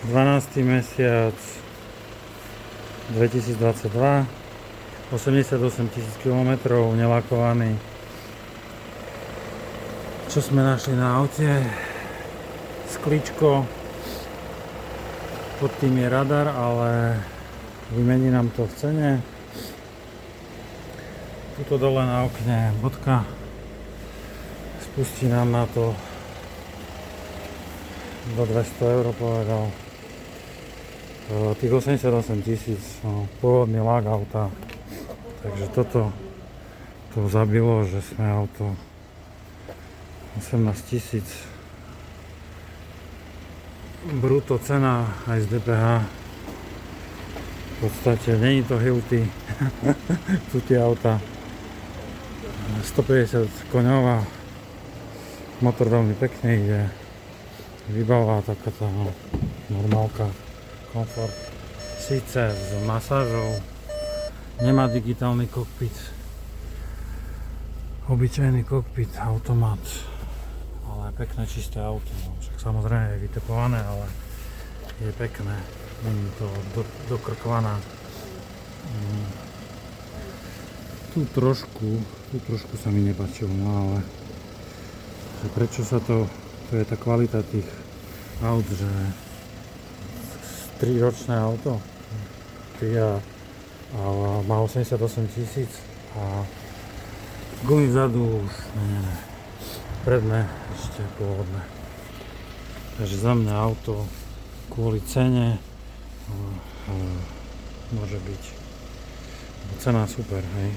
12. mesiac 2022, 88 000 km nelakovaný. Čo sme našli na aute? Skličko, pod tým je radar, ale vymení nám to v cene. Tuto dole na okne bodka, spustí nám na to do 200 € povedal. Tých 88 000, no, pôvodný lak auta. Takže toto to zabilo, že sme auto 18 000 brutto cena aj z DPH. V podstate není to Hilti. Tu tie auta 150 koňová, motor veľmi pekný ide, výbava takáto normálka, komfort, síce s masážou, nemá digitálny kokpit, obyčajný kokpit, automat, ale pekné čisté auto, no, však samozrejme je vytepované, ale je pekné, není to dokrkvaná. Tu trošku sa mi nepáčilo, no ale že prečo sa to je tá kvalita tých aut, že 3-ročné auto a má 88 000 a gumy vzadu už nie, predné ešte pôvodné. Takže za mňa auto kvôli cene môže byť cena super, hej.